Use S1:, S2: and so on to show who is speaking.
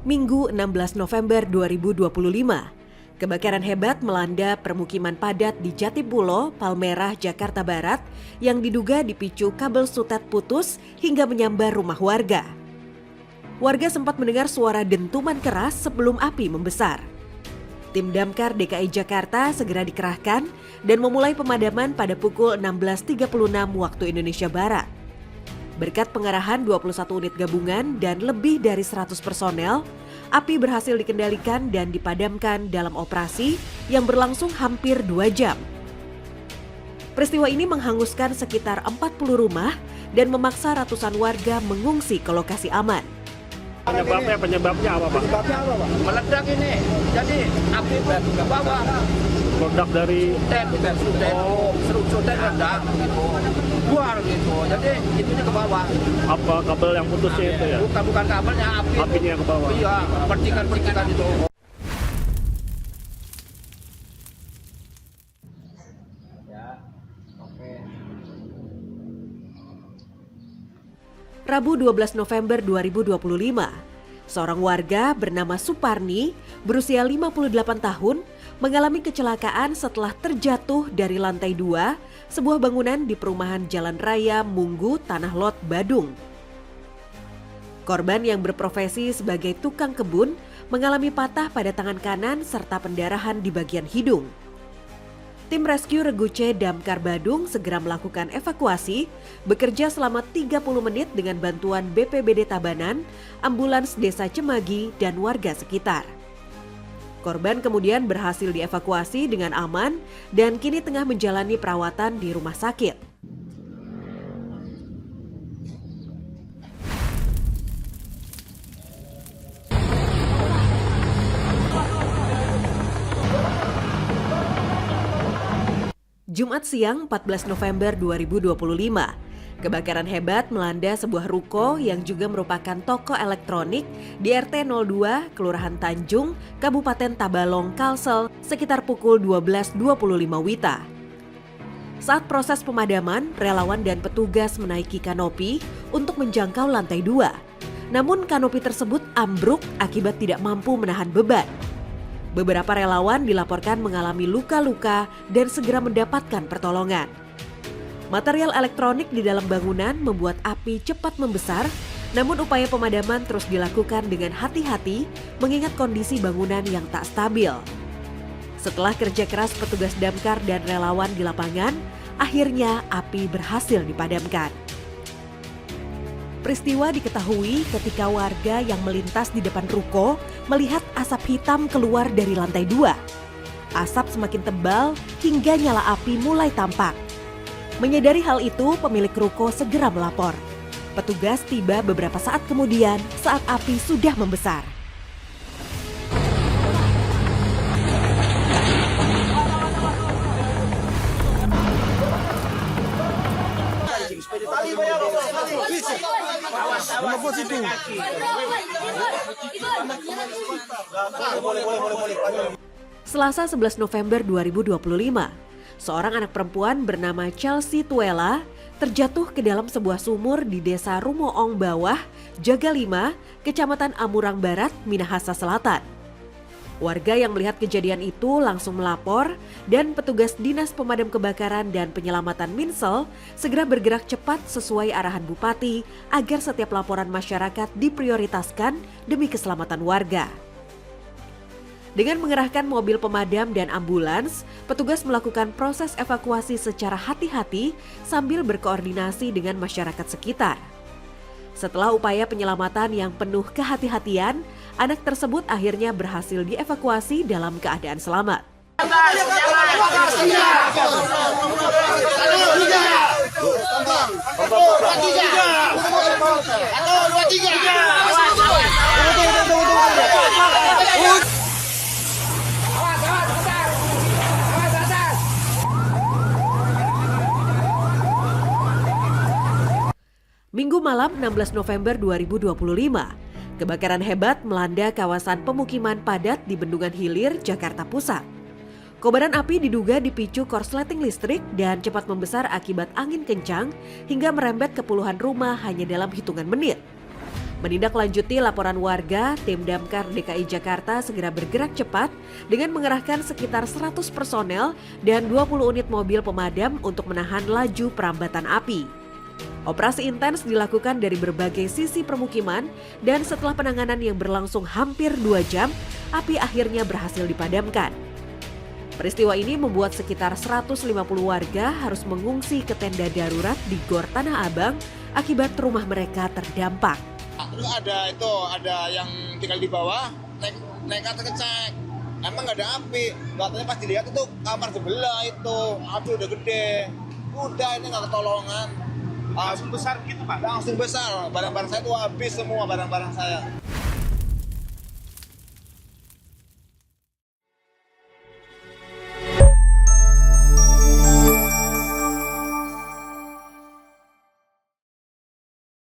S1: Minggu 16 November 2025. Kebakaran hebat melanda permukiman padat di Jatipulo, Palmerah, Jakarta Barat yang diduga dipicu kabel sutet putus hingga menyambar rumah warga. Warga sempat mendengar suara dentuman keras sebelum api membesar. Tim Damkar DKI Jakarta segera dikerahkan dan memulai pemadaman pada pukul 16.36 waktu Indonesia Barat. Berkat pengarahan 21 unit gabungan dan lebih dari 100 personel, api berhasil dikendalikan dan dipadamkan dalam operasi yang berlangsung hampir 2 jam. Peristiwa ini menghanguskan sekitar 40 rumah dan memaksa ratusan warga mengungsi ke lokasi aman.
S2: Penyebabnya apa, Pak?
S3: Meledak ini, jadi api ke bawah.
S2: Meledak dari
S3: Sutet meledak gitu, keluar gitu, jadi itunya ke bawah.
S2: apa kabel yang putusnya itu ya?
S3: Bukan kabelnya,
S2: Apinya ke bawah.
S3: Iya, percikan itu.
S1: Rabu 12 November 2025, seorang warga bernama Suparni berusia 58 tahun mengalami kecelakaan setelah terjatuh dari lantai 2 sebuah bangunan di perumahan Jalan Raya Munggu, Tanah Lot, Badung. Korban yang berprofesi sebagai tukang kebun mengalami patah pada tangan kanan serta pendarahan di bagian hidung. Tim rescue Regu C Damkar Badung segera melakukan evakuasi, bekerja selama 30 menit dengan bantuan BPBD Tabanan, ambulans Desa Cemagi, dan warga sekitar. Korban kemudian berhasil dievakuasi dengan aman dan kini tengah menjalani perawatan di rumah sakit. Jumat siang 14 November 2025, kebakaran hebat melanda sebuah ruko yang juga merupakan toko elektronik di RT 02, Kelurahan Tanjung, Kabupaten Tabalong, Kalsel, sekitar pukul 12.25 WITA. Saat proses pemadaman, relawan dan petugas menaiki kanopi untuk menjangkau lantai 2. Namun kanopi tersebut ambruk akibat tidak mampu menahan beban. Beberapa relawan dilaporkan mengalami luka-luka dan segera mendapatkan pertolongan. Material elektronik di dalam bangunan membuat api cepat membesar, namun upaya pemadaman terus dilakukan dengan hati-hati mengingat kondisi bangunan yang tak stabil. Setelah kerja keras petugas damkar dan relawan di lapangan, akhirnya api berhasil dipadamkan. Peristiwa diketahui ketika warga yang melintas di depan ruko melihat asap hitam keluar dari lantai 2. Asap semakin tebal hingga nyala api mulai tampak. Menyadari hal itu, pemilik ruko segera melapor. Petugas tiba beberapa saat kemudian saat api sudah membesar. Selasa 11 November 2025, seorang anak perempuan bernama Chelsea Tuela terjatuh ke dalam sebuah sumur di Desa Rumoong Bawah, Jaga 5, Kecamatan Amurang Barat, Minahasa Selatan. Warga yang melihat kejadian itu langsung melapor dan petugas Dinas Pemadam Kebakaran dan Penyelamatan Minsel segera bergerak cepat sesuai arahan Bupati agar setiap laporan masyarakat diprioritaskan demi keselamatan warga. Dengan mengerahkan mobil pemadam dan ambulans, petugas melakukan proses evakuasi secara hati-hati sambil berkoordinasi dengan masyarakat sekitar. Setelah upaya penyelamatan yang penuh kehati-hatian, anak tersebut akhirnya berhasil dievakuasi dalam keadaan selamat. Minggu malam 16 November 2025, kebakaran hebat melanda kawasan pemukiman padat di Bendungan Hilir, Jakarta Pusat. Kobaran api diduga dipicu korsleting listrik dan cepat membesar akibat angin kencang hingga merembet ke puluhan rumah hanya dalam hitungan menit. Menindaklanjuti laporan warga, tim Damkar DKI Jakarta segera bergerak cepat dengan mengerahkan sekitar 100 personel dan 20 unit mobil pemadam untuk menahan laju perambatan api. Operasi intens dilakukan dari berbagai sisi permukiman dan setelah penanganan yang berlangsung hampir 2 jam, api akhirnya berhasil dipadamkan. Peristiwa ini membuat sekitar 150 warga harus mengungsi ke tenda darurat di Gor Tanah Abang akibat rumah mereka terdampak.
S4: Terus ada yang tinggal di bawah, naik atas ngecek. Emang nggak ada api. Katanya pas dilihat itu kamar sebelah itu, api udah gede. Udah ini nggak ketolongan.
S5: Langsung besar gitu Pak?
S4: Langsung besar, barang-barang saya itu habis semua barang-barang saya.